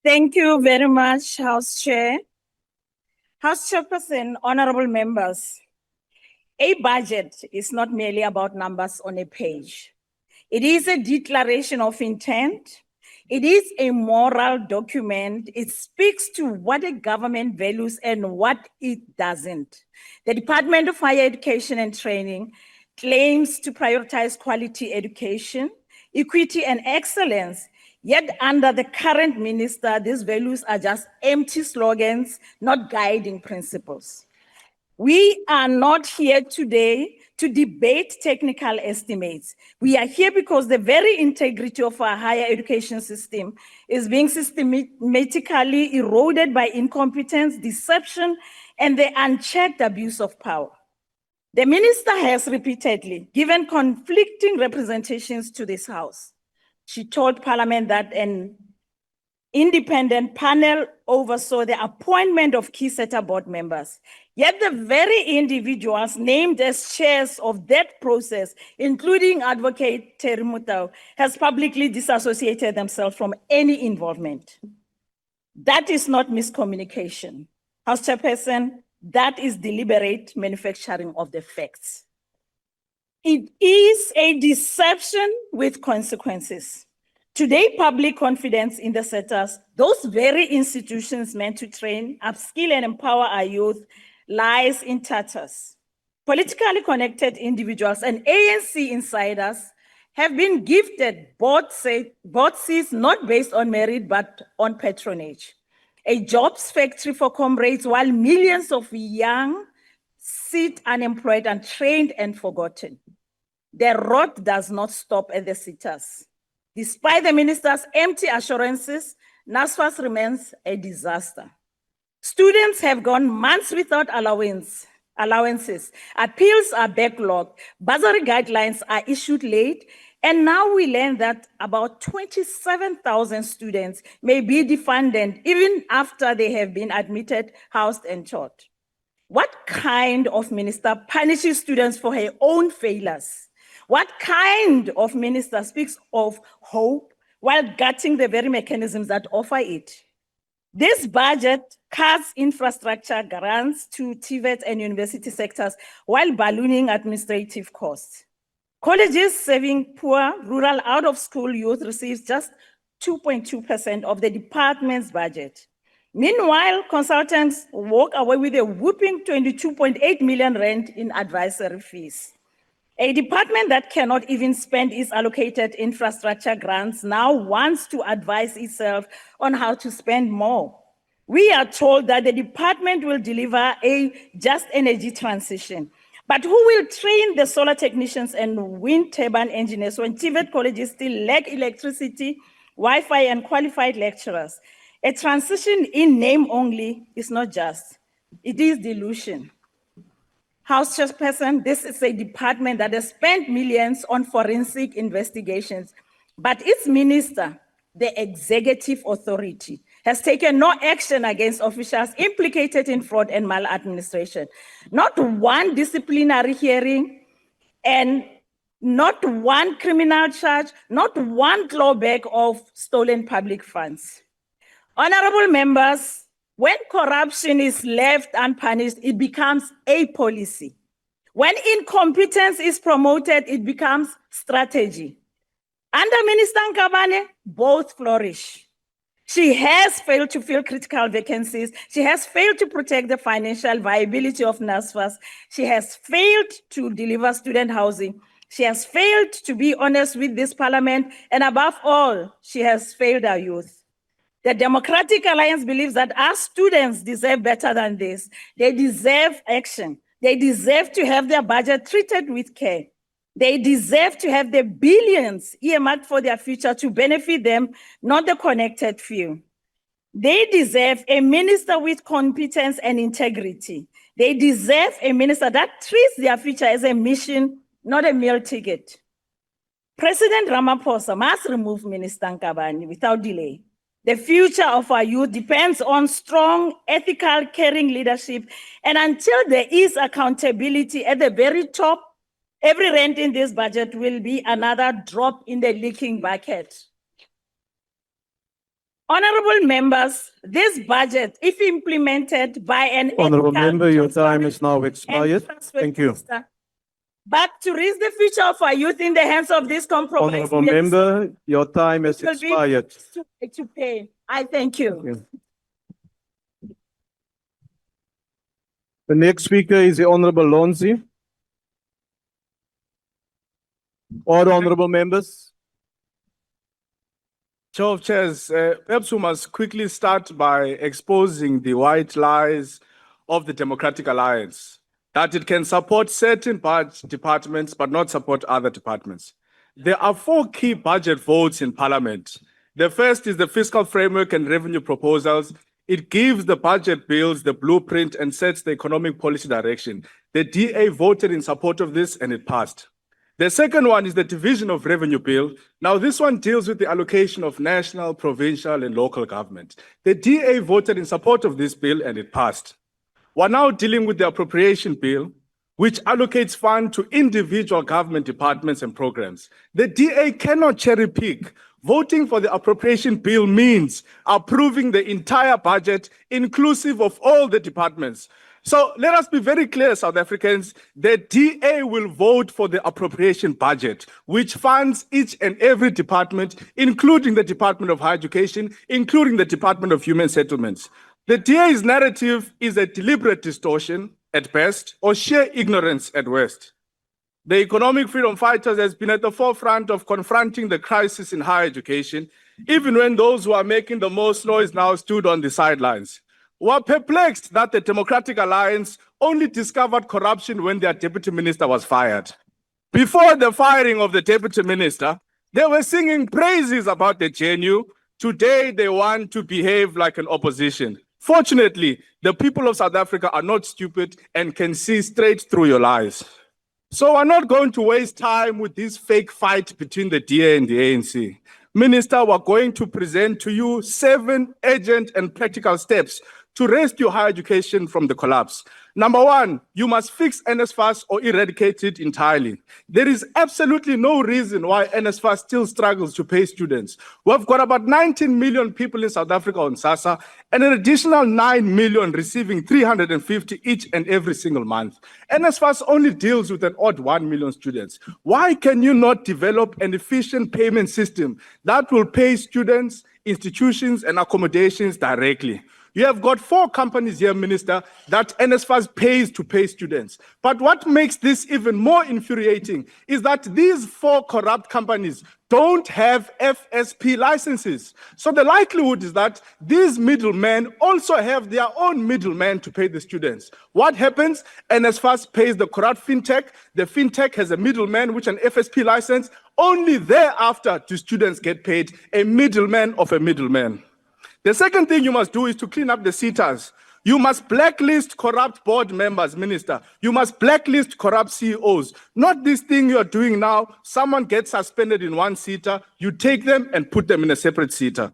Thank you very much, House Chair. House Chairperson, honorable members, a budget is not merely about numbers on a page. It is a declaration of intent. It is a moral document. It speaks to what a government values and what it doesn't. The Department of Higher Education and Training claims to prioritize quality education, equity, and excellence. Yet under the current minister, these values are just empty slogans, not guiding principles. We are not here today to debate technical estimates. We are here because the very integrity of our higher education system is being systematically eroded by incompetence, deception, and the unchecked abuse of power. The minister has repeatedly given conflicting representations to this House. She told Parliament that an independent panel oversaw the appointment of key SETA board members. Yet the very individuals named as chairs of that process, including Advocate Terry Mutau, has publicly disassociated themselves from any involvement. That is not miscommunication. House Chairperson, that is deliberate manufacturing of the facts. It is a deception with consequences. Today, public confidence in the setters, those very institutions meant to train, upskill, and empower our youth, lies in tatters. Politically connected individuals and ANC insiders have been gifted both seats not based on merit but on patronage. A jobs factory for comrades while millions of young sit unemployed, untrained, and forgotten. The road does not stop at the sitters. Despite the minister's empty assurances, NSFAS remains a disaster. Students have gone months without allowances. Appeals are backlogged. Bursary guidelines are issued late. And now we learn that about 27,000 students may be defunded even after they have been admitted, housed, and taught. What kind of minister punishes students for her own failures? What kind of minister speaks of hope while gutting the very mechanisms that offer it? This budget cuts infrastructure grants to TVET and university sectors while ballooning administrative costs. Colleges serving poor, rural, out-of-school youth receives just 2.2% of the department's budget. Meanwhile, consultants walk away with a whooping 22.8 million rand in advisory fees. A department that cannot even spend its allocated infrastructure grants now wants to advise itself on how to spend more. We are told that the department will deliver a just energy transition. But who will train the solar technicians and wind turbine engineers when TVET colleges still lack electricity, Wi-Fi, and qualified lecturers? A transition in name only is not just, it is delusion. House Chairperson, this is a department that has spent millions on forensic investigations, but its minister, the executive authority, has taken no action against officials implicated in fraud and maladministration. Not one disciplinary hearing, and not one criminal charge, not one clawback of stolen public funds. Honorable members, when corruption is left unpunished, it becomes a policy. When incompetence is promoted, it becomes strategy. Under Minister Nkabane, both flourish. She has failed to fill critical vacancies. She has failed to protect the financial viability of NSFAS. She has failed to deliver student housing. She has failed to be honest with this parliament. And above all, she has failed our youth. The Democratic Alliance believes that our students deserve better than this. They deserve action. They deserve to have their budget treated with care. They deserve to have the billions earmarked for their future to benefit them, not the connected few. They deserve a minister with competence and integrity. They deserve a minister that treats their future as a mission, not a meal ticket. President Ramaphosa must remove Minister Nkabane without delay. The future of our youth depends on strong, ethical, caring leadership. And until there is accountability at the very top, every rent in this budget will be another drop in the leaking bucket. Honorable members, this budget, if implemented by an Honorable ethical, member, your time is now and expired. trustworthy Thank you. minister, but to raise the future of our youth in the hands of this compromise, Honorable member, your time has will be expired. to pay. I thank you. Thank you. The next speaker is the Honorable Lonzi. All honorable members. Chair of Chairs, perhaps we must quickly start by exposing the white lies of the Democratic Alliance, that it can support certain departments but not support other departments. There are 4 key budget votes in Parliament. The first is the fiscal framework and revenue proposals. It gives the budget bills the blueprint and sets the economic policy direction. The DA voted in support of this and it passed. The second one is the division of revenue bill. Now, this one deals with the allocation of national, provincial, and local government. The DA voted in support of this bill and it passed. We're now dealing with the appropriation bill, which allocates funds to individual government departments and programs. The DA cannot cherry pick. Voting for the appropriation bill means approving the entire budget, inclusive of all the departments. So let us be very clear, South Africans, the DA will vote for the appropriation budget, which funds each and every department, including the Department of Higher Education, including the Department of Human Settlements. The DA's narrative is a deliberate distortion at best, or sheer ignorance at worst. The economic freedom fighters has been at the forefront of confronting the crisis in higher education, even when those who are making the most noise now stood on the sidelines. We're perplexed that the Democratic Alliance only discovered corruption when their deputy minister was fired. Before the firing of the deputy minister, they were singing praises about the GNU. Today, they want to behave like an opposition. Fortunately, the people of South Africa are not stupid and can see straight through your lies. So we're not going to waste time with this fake fight between the DA and the ANC. Minister, we're going to present to you 7 urgent and practical steps to rescue higher education from the collapse. Number 1, you must fix NSFAS or eradicate it entirely. There is absolutely no reason why NSFAS still struggles to pay students. We've got about 19 million people in South Africa on SASSA and an additional 9 million receiving 350 each and every single month. NSFAS only deals with an odd 1 million students. Why can you not develop an efficient payment system that will pay students, institutions, and accommodations directly? You have got 4 companies here, Minister, that NSFAS pays to pay students. But what makes this even more infuriating is that these 4 corrupt companies don't have FSP licenses. So the likelihood is that these middlemen also have their own middlemen to pay the students. What happens? NSFAS pays the corrupt fintech. The fintech has a middleman with an FSP license. Only thereafter do students get paid, a middleman of a middleman. The second thing you must do is to clean up the SETAs. You must blacklist corrupt board members, Minister. You must blacklist corrupt CEOs. Not this thing you're doing now. Someone gets suspended in one SETA, you take them and put them in a separate SETA.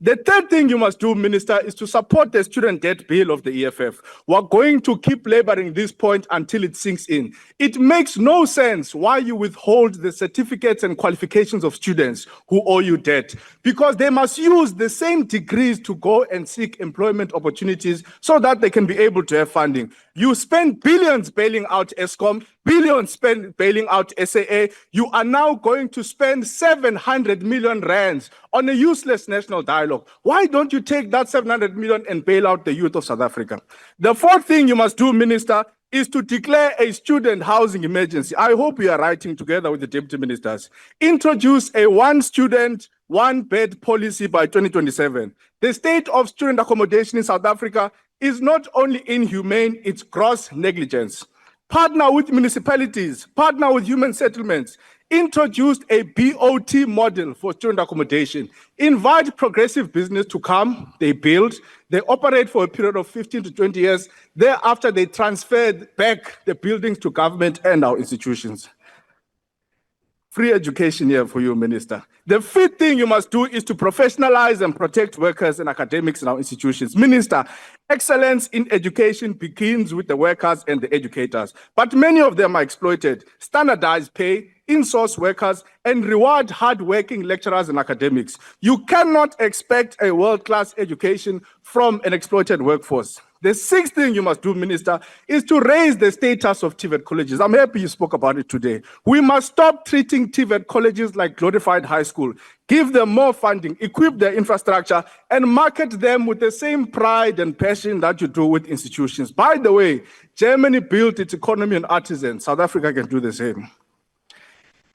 The third thing you must do, Minister, is to support the student debt bill of the EFF. We're going to keep laboring this point until it sinks in. It makes no sense why you withhold the certificates and qualifications of students who owe you debt, because they must use the same degrees to go and seek employment opportunities so that they can be able to have funding. You spend billions bailing out ESCOM, billions spent bailing out SAA. You are now going to spend 700 million rands on a useless national dialogue. Why don't you take that 700 million and bail out the youth of South Africa? The fourth thing you must do, Minister, is to declare a student housing emergency. I hope we are writing together with the deputy ministers. Introduce a 1 student, 1 bed policy by 2027. The state of student accommodation in South Africa is not only inhumane, it's gross negligence. Partner with municipalities, partner with human settlements, introduced a BOT model for student accommodation. Invite progressive business to come, they build, they operate for a period of 15 to 20 years. Thereafter, they transferred back the buildings to government and our institutions. Free education here for you, Minister. The fifth thing you must do is to professionalize and protect workers and academics in our institutions. Minister, excellence in education begins with the workers and the educators, but many of them are exploited. Standardized pay, in-source workers, and reward hard-working lecturers and academics. You cannot expect a world-class education from an exploited workforce. The sixth thing you must do, Minister, is to raise the status of TVET colleges. I'm happy you spoke about it today. We must stop treating TVET colleges like glorified high school. Give them more funding, equip their infrastructure, and market them with the same pride and passion that you do with institutions. By the way, Germany built its economy on artisans. South Africa can do the same.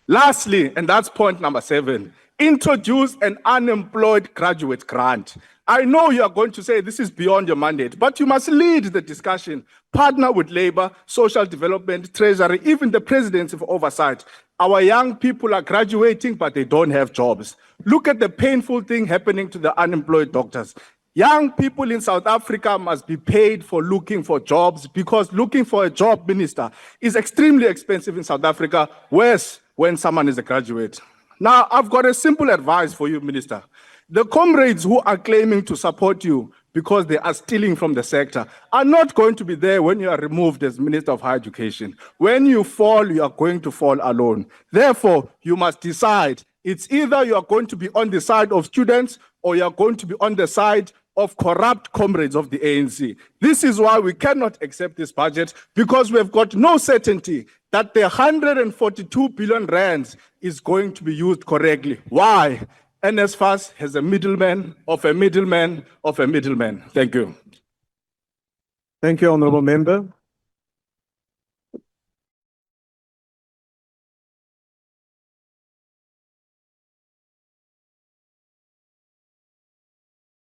Lastly, and that's point number 7, introduce an unemployed graduate grant. I know you are going to say this is beyond your mandate, but you must lead the discussion. Partner with labor, social development, treasury, even the presidency for oversight. Our young people are graduating, but they don't have jobs. Look at the painful thing happening to the unemployed doctors. Young people in South Africa must be paid for looking for jobs, because looking for a job, Minister, is extremely expensive in South Africa, worse when someone is a graduate. Now, I've got a simple advice for you, Minister. The comrades who are claiming to support you because they are stealing from the sector are not going to be there when you are removed as Minister of Higher Education. When you fall, you are going to fall alone. Therefore, you must decide. It's either you are going to be on the side of students or you are going to be on the side of corrupt comrades of the ANC. This is why we cannot accept this budget, because we have got no certainty that the 142 billion rands is going to be used correctly. Why? NSFAS has a middleman of a middleman of a middleman. Thank you. Thank you, Honorable Member.